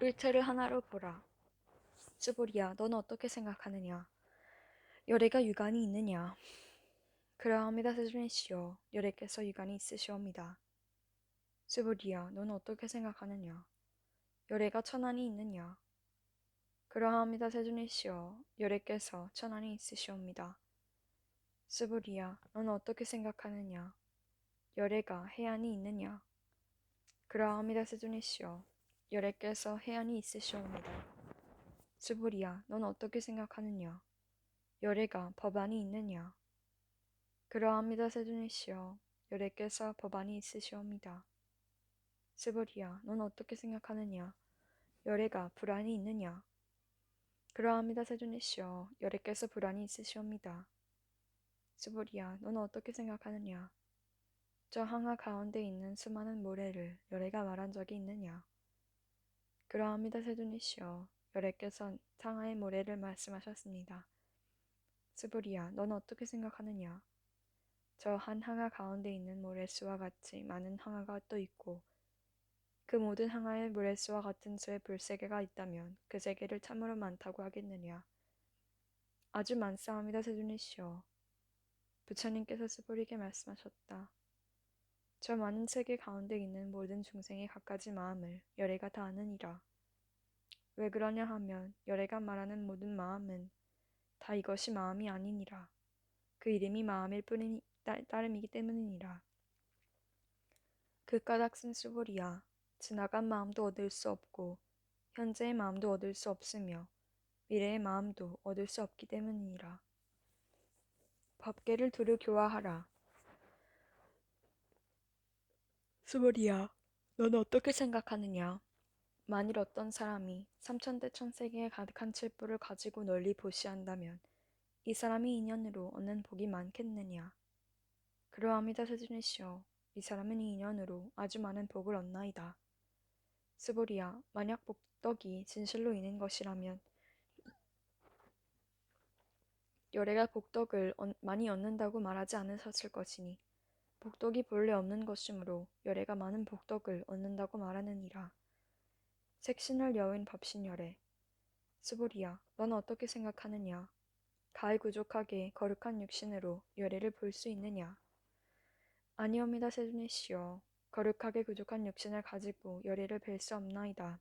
을테를 하나로 보라. 쯔보리야, 너는 어떻게 생각하느냐? 열애가 유관이 있느냐? 그러합니다, 세존이시여. 열애께서 유관이 있으시옵니다. 쯔보리야, 너는 어떻게 생각하느냐? 열애가 천한이 있느냐? 그러합니다, 세존이시여. 열애께서 천한이 있으시옵니다. 쯔보리야, 너는 어떻게 생각하느냐? 열애가 해안이 있느냐? 그러합니다, 세존이시여. 열애께서 해안이 있으시옵니다. 쯔보리야, 너는 어떻게 생각하느냐? 열애가 법안이 있느냐? 그러합니다, 세존이시여. 열애께서 법안이 있으시옵니다. 쯔보리야, 넌 어떻게 생각하느냐? 열애가 불안이 있느냐? 그러합니다, 세존이시여. 열애께서 불안이 있으시옵니다. 쯔보리야, 넌 어떻게 생각하느냐? 저 항아 가운데 있는 수많은 모래를 열애가 말한 적이 있느냐? 그러합니다, 세존이시여. 열애께서 상하의 모래를 말씀하셨습니다. 쯔보리야, 넌 어떻게 생각하느냐? 저 한 항아 가운데 있는 모래수와 같이 많은 항아가 또 있고 그 모든 항아에 모래수와 같은 수의 불세계가 있다면 그 세계를 참으로 많다고 하겠느냐? 아주 많사옵니다, 세존이시여. 부처님께서 스불에게 말씀하셨다. 저 많은 세계 가운데 있는 모든 중생의 갖가지 마음을 열애가 다 아느니라. 왜 그러냐 하면 열애가 말하는 모든 마음은 다 이것이 마음이 아니니라. 그 이름이 마음일 뿐이니 따름이기 때문이니라. 그 까닭은 스불이야. 지나간 마음도 얻을 수 없고 현재의 마음도 얻을 수 없으며 미래의 마음도 얻을 수 없기 때문이니라. 법계를 두루 교화하라. 스불이야, 넌 어떻게 생각하느냐? 만일 어떤 사람이 삼천대 천세계에 가득한 칠부를 가지고 널리 보시한다면 이 사람이 인연으로 얻는 복이 많겠느냐? 그러합니다, 세존이시여. 이 사람은 이 인연으로 아주 많은 복을 얻나이다. 스불이야, 만약 복덕이 진실로 있는 것이라면 열애가 복덕을 많이 얻는다고 말하지 않으셨을 것이니 복덕이 본래 없는 것이므로 열애가 많은 복덕을 얻는다고 말하느니라. 색신을 여윈 법신열애. 스불이야, 넌 어떻게 생각하느냐? 가히 부족하게 거룩한 육신으로 열애를 볼 수 있느냐? 아니옵니다, 세존이시여. 거룩하게 부족한 육신을 가지고 열애를 뵐 수 없나이다.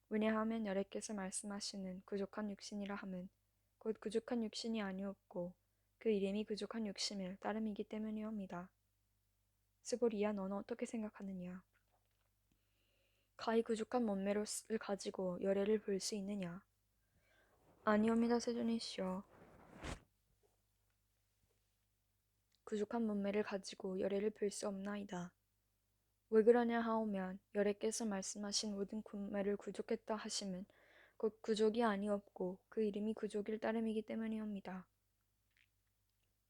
왜냐하면 열애께서 말씀하시는 부족한 육신이라 함은 곧 부족한 육신이 아니었고 그 이름이 부족한 육심일 따름이기 때문이옵니다. 스보리야, 너는 어떻게 생각하느냐? 가히 부족한 몸매를 가지고 열애를 볼 수 있느냐? 아니옵니다, 세존이시여. 부족한 몸매를 가지고 열애를 볼 수 없나이다. 왜 그러냐 하오면 열애께서 말씀하신 모든 군매를 구족했다 하심은 곧 구족이 아니었고 그 이름이 구족일 따름이기 때문이옵니다.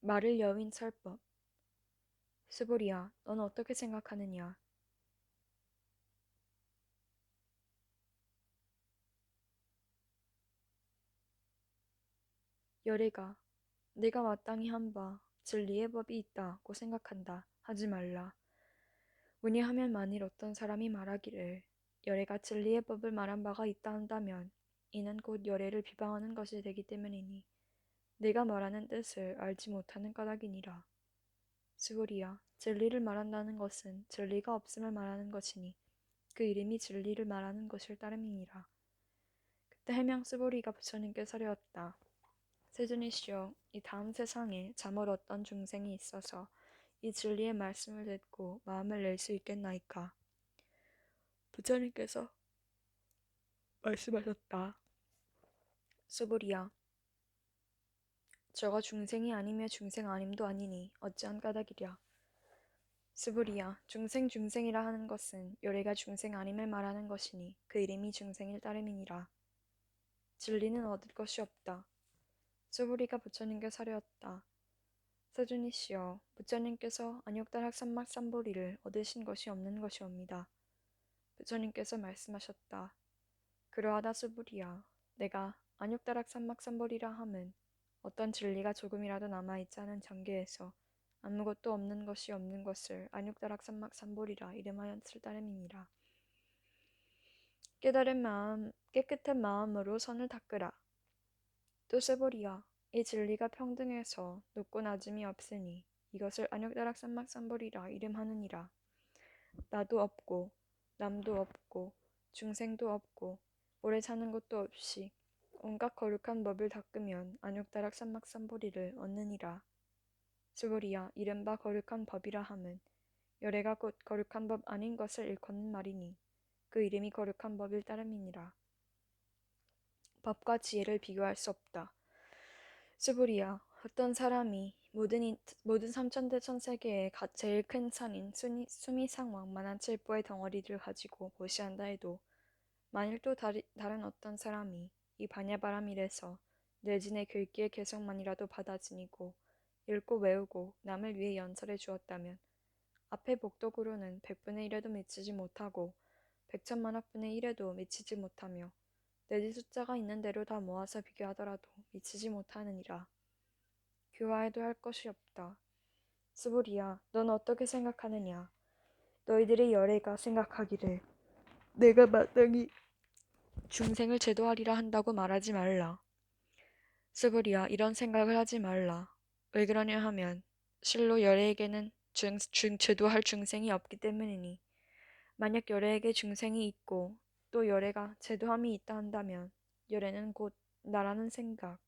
말을 여윈 설법. 스보리야, 넌 어떻게 생각하느냐? 열애가 내가 마땅히 한 바 진리의 법이 있다고 생각한다 하지 말라. 왜냐하면 만일 어떤 사람이 말하기를 열애가 진리의 법을 말한 바가 있다 한다면 이는 곧 열애를 비방하는 것이 되기 때문이니 내가 말하는 뜻을 알지 못하는 까닭이니라. 스불이야, 진리를 말한다는 것은 진리가 없음을 말하는 것이니 그 이름이 진리를 말하는 것일 따름이니라. 그때 해명 스불이가 부처님께 서려었다. 세존이시여, 이 다음 세상에 잠을 얻던 중생이 있어서 이 진리의 말씀을 듣고 마음을 낼 수 있겠나이까? 부처님께서 말씀하셨다. 스불이야, 저가 중생이 아니며 중생 아님도 아니니 어찌한 까닭이랴. 스불이야, 중생이라 하는 것은 열애가 중생 아님을 말하는 것이니 그 이름이 중생일 따름이니라. 진리는 얻을 것이 없다. 스불이가 부처님께 사려었다. 세존이시여, 부처님께서 안욕다락 삼막삼보리를 얻으신 것이 없는 것이옵니다. 부처님께서 말씀하셨다. 그러하다 스불이야, 내가 안욕다락 삼막삼보리라 함은 어떤 진리가 조금이라도 남아있지 않은 장계에서 아무것도 없는 것이 없는 것을 안욕다락 삼막삼보리라 이름하였을 따름이니라. 깨끗한 마음으로 손을 닦으라. 또 스보리야, 이 진리가 평등해서 높고 낮음이 없으니 이것을 안욕다락 삼막삼보리라 이름하느니라. 나도 없고 남도 없고 중생도 없고 오래 사는 것도 없이 온갖 거룩한 법을 닦으면 안욕다락 삼막삼보리를 얻느니라. 스보리야, 이른바 거룩한 법이라 함은 열애가 곧 거룩한 법 아닌 것을 일컫는 말이니 그 이름이 거룩한 법일 따름이니라. 법과 지혜를 비교할 수 없다. 스부리야, 어떤 사람이 모든 삼천대천 세계의 제일 큰 산인 수미상왕만한 칠보의 덩어리를 가지고 보시한다 해도 만일 또 다른 어떤 사람이 이 반야바람일에서 내진의 글귀의 개성만이라도 받아 지니고 읽고 외우고 남을 위해 연설해 주었다면 앞에 복덕으로는 100분의 1에도 미치지 못하고 100천만억분의 1에도 미치지 못하며 내지 숫자가 있는 대로 다 모아서 비교하더라도 미치지 못하느니라. 교화해도 할 것이 없다. 스보리야, 넌 어떻게 생각하느냐? 너희들의 열애가 생각하기를 내가 마땅히 중생을 제도하리라 한다고 말하지 말라. 스보리야, 이런 생각을 하지 말라. 왜 그러냐 하면 실로 열애에게는 제도할 중생이 없기 때문이니 만약 열애에게 중생이 있고 또 열애가 제도함이 있다 한다면 열애는 곧 나라는 생각,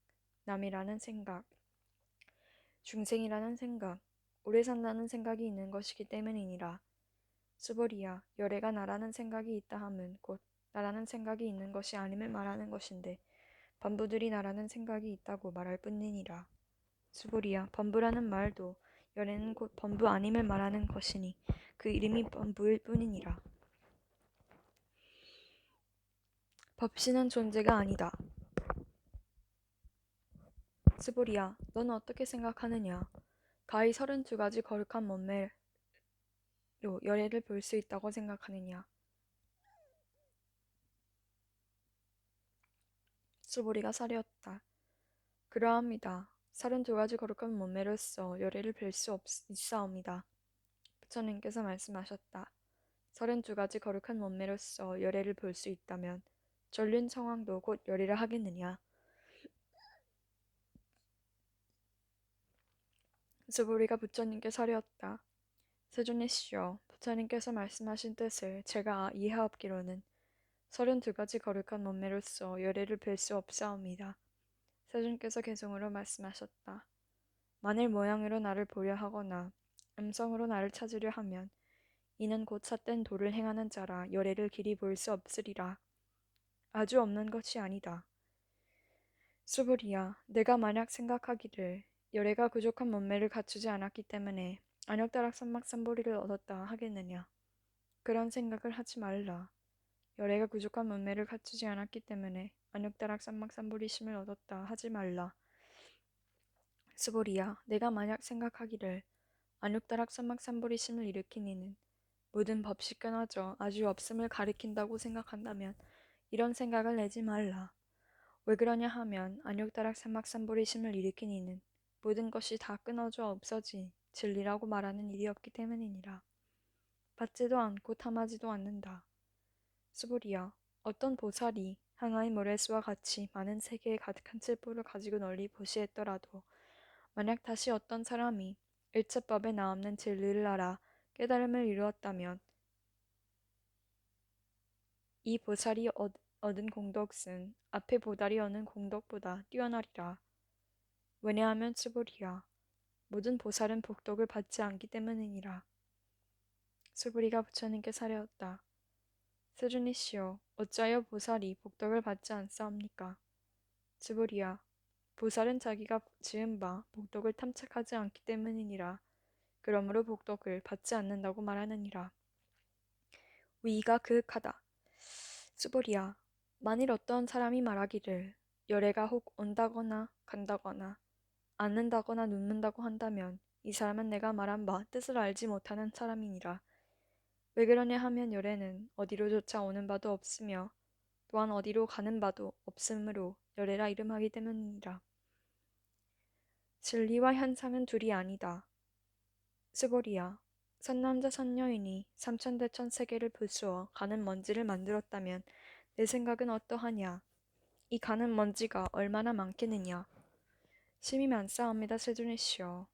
남이라는 생각, 중생이라는 생각, 오래 산다는 생각이 있는 것이기 때문이니라. 스보리야, 열애가 나라는 생각이 있다 함은 곧 나라는 생각이 있는 것이 아님을 말하는 것인데 범부들이 나라는 생각이 있다고 말할 뿐이니라. 스보리야, 범부라는 말도 열애는 곧 범부 아님을 말하는 것이니 그 이름이 범부일 뿐이니라. 법신은 존재가 아니다. 스보리야, 너는 어떻게 생각하느냐? 가히 32가지 거룩한 몸매로 열애를 볼 수 있다고 생각하느냐? 스보리가 사려었다. 그러합니다. 32가지 거룩한 몸매로서 열애를 뵐 수 있사옵니다. 부처님께서 말씀하셨다. 32가지 거룩한 몸매로서 열애를 볼 수 있다면 전륜 청왕도 곧 열애를 하겠느냐? 스보리가 부처님께 사려었다. 세존이시여, 부처님께서 말씀하신 뜻을 제가 이해하옵기로는 32가지 거룩한 몸매로서 열애를 뵐 수 없사옵니다. 세존께서 개성으로 말씀하셨다. 만일 모양으로 나를 보려 하거나 음성으로 나를 찾으려 하면 이는 곧 삿된 도를 행하는 자라 열애를 길이 볼 수 없으리라. 아주 없는 것이 아니다. 수불이야, 내가 만약 생각하기를 열애가 부족한 몸매를 갖추지 않았기 때문에 안욕다락 삼막삼보리를 얻었다 하겠느냐. 그런 생각을 하지 말라. 열애가 부족한 몸매를 갖추지 않았기 때문에 안욕다락 삼막삼보리심을 얻었다 하지 말라. 스보리야, 내가 만약 생각하기를 안욕다락 삼막삼보리심을 일으킨 이는 모든 법이 끊어져 아주 없음을 가리킨다고 생각한다면 이런 생각을 내지 말라. 왜 그러냐 하면 안욕다락 삼막삼보리심을 일으킨 이는 모든 것이 다 끊어져 없어진 진리라고 말하는 일이었기 때문이니라. 받지도 않고 탐하지도 않는다. 스보리야, 어떤 보살이 항아리 모래수와 같이 많은 세계에 가득한 칠보를 가지고 널리 보시했더라도 만약 다시 어떤 사람이 일체법에 나없는 진리를 알아 깨달음을 이루었다면 이 보살이 얻은 공덕은 앞에 보살이 얻은 공덕보다 뛰어나리라. 왜냐하면 스보리야, 모든 보살은 복덕을 받지 않기 때문이니라. 스보리가 부처님께 사려었다. 세존이시여, 어찌하여 보살이 복덕을 받지 않사옵니까? 스보리야, 보살은 자기가 지은 바 복덕을 탐착하지 않기 때문이니라. 그러므로 복덕을 받지 않는다고 말하느니라. 위가 그윽하다. 스보리야, 만일 어떤 사람이 말하기를 열애가 혹 온다거나 간다거나 앉는다거나 눕는다고 한다면 이 사람은 내가 말한 바 뜻을 알지 못하는 사람이니라. 왜 그러냐 하면 열애는 어디로조차 오는 바도 없으며 또한 어디로 가는 바도 없으므로 열애라 이름하기 때문이니라. 진리와 현상은 둘이 아니다. 스보리야, 선남자 선녀인이 삼천대천 세계를 부수어 가는 먼지를 만들었다면 내 생각은 어떠하냐? 이 가는 먼지가 얼마나 많겠느냐? 심히 많사옵니다, 세존이시여.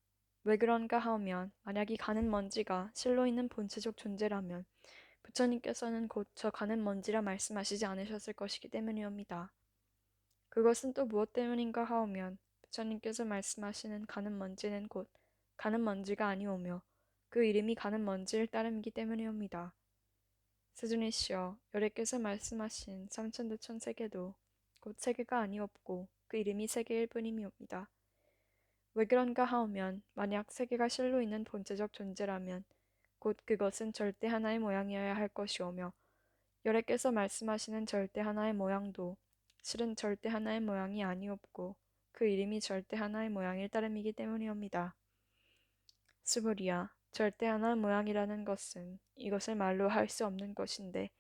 왜 그런가 하면 만약 이 가는 먼지가 실로 있는 본체적 존재라면 부처님께서는 곧 저 가는 먼지라 말씀하시지 않으셨을 것이기 때문이옵니다. 그것은 또 무엇 때문인가 하오면 부처님께서 말씀하시는 가는 먼지는 곧 가는 먼지가 아니오며 그 이름이 가는 먼지를 따름이기 때문이옵니다. 세존이시여, 여래께서 말씀하신 삼천대천 세계도 곧 세계가 아니옵고 그 이름이 세계일 뿐임이옵니다. 왜 그런가 하오면 만약 세계가 실로 있는 본체적 존재라면 곧 그것은 절대 하나의 모양이어야 할 것이오며 여래께서 말씀하시는 절대 하나의 모양도 실은 절대 하나의 모양이 아니옵고 그 이름이 절대 하나의 모양일 따름이기 때문이옵니다. 스보리야, 절대 하나의 모양이라는 것은 이것을 말로 할 수 없는 것인데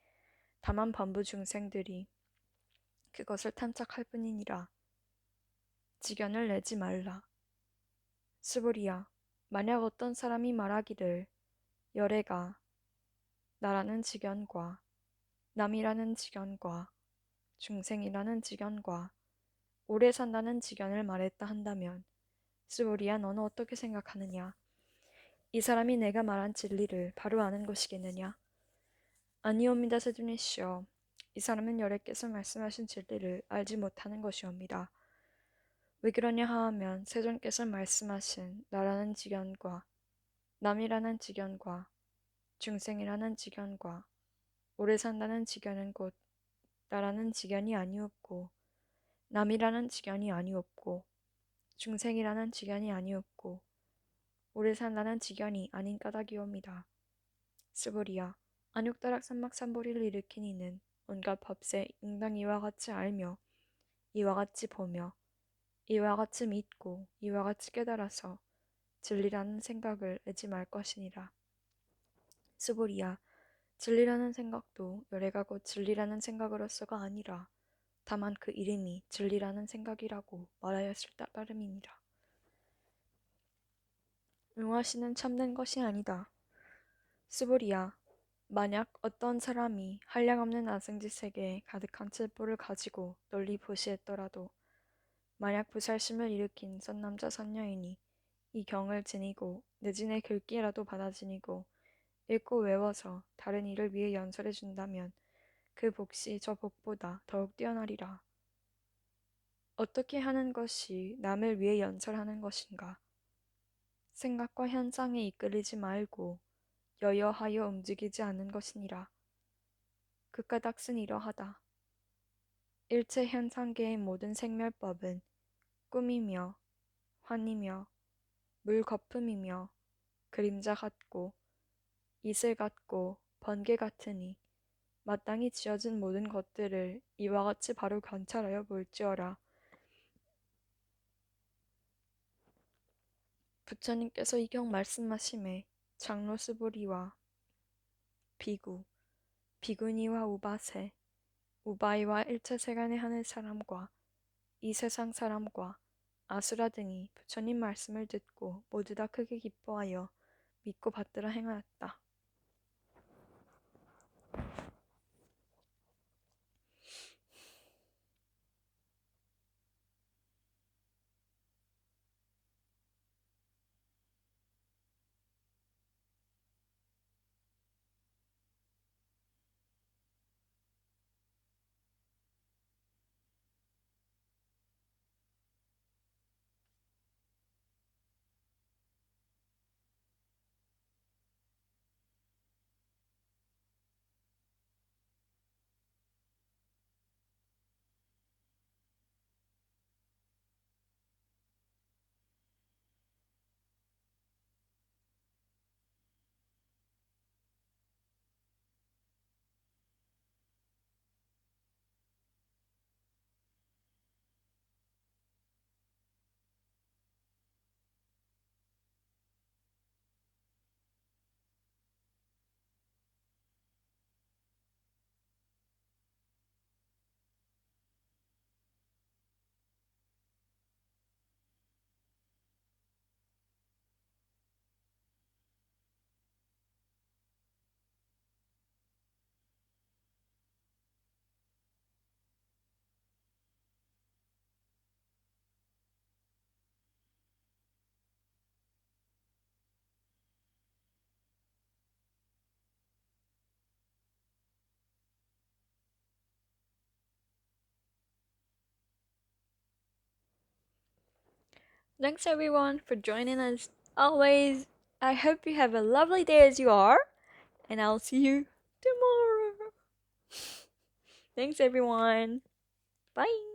다만 범부 중생들이 그것을 탐착할 뿐이니라. 지견을 내지 말라. 스보리야, 만약 어떤 사람이 말하기를 열애가 나라는 지견과 남이라는 지견과 중생이라는 지견과 오래 산다는 지견을 말했다 한다면 스보리야, 너는 어떻게 생각하느냐? 이 사람이 내가 말한 진리를 바로 아는 것이겠느냐? 아니옵니다, 세존이시여. 이 사람은 여래께서 말씀하신 진리를 알지 못하는 것이옵니다. 왜 그러냐 하면 세존께서 말씀하신 나라는 지견과 남이라는 지견과 중생이라는 지견과 오래 산다는 지견은 곧 나라는 지견이 아니었고 남이라는 지견이 아니었고 중생이라는 지견이 아니었고 오래 산다는 지견이 아닌 까닭이옵니다. 스보리야, 안욕다락 삼막삼보리를 일으킨 이는 온갖 법세 응당 이와 같이 알며 이와 같이 보며 이와 같이 믿고 이와 같이 깨달아서 진리라는 생각을 내지 말 것이니라. 스보리야, 진리라는 생각도 열애가 곧 진리라는 생각으로서가 아니라 다만 그 이름이 진리라는 생각이라고 말하였을 따름이니라. 응화시는 참된 것이 아니다. 스보리야, 만약 어떤 사람이 한량없는 아승지 세계에 가득한 칠보를 가지고 널리 보시했더라도 만약 부살심을 일으킨 선남자 선녀이니 이 경을 지니고 내진의 글귀라도 받아 지니고 읽고 외워서 다른 이를 위해 연설해 준다면 그 복이 저 복보다 더욱 뛰어나리라. 어떻게 하는 것이 남을 위해 연설하는 것인가? 생각과 현상에 이끌리지 말고 여여하여 움직이지 않는 것이니라. 그 까닭은 이러하다. 일체 현상계의 모든 생멸법은 꿈이며 환이며 물거품이며 그림자 같고 이슬 같고 번개 같으니 마땅히 지어진 모든 것들을 이와 같이 바로 관찰하여 볼지어라. 부처님께서 이 경 말씀하심에 장로 스보리와 비구, 비구니와 우바세, 우바이와 일체 세간에 하는 사람과 이 세상 사람과 아수라 등이 부처님 말씀을 듣고 모두 다 크게 기뻐하여 믿고 받들어 행하였다. Thanks everyone for joining us. Always, I hope you have a lovely day as you are, and I'll see you tomorrow. Thanks everyone. Bye.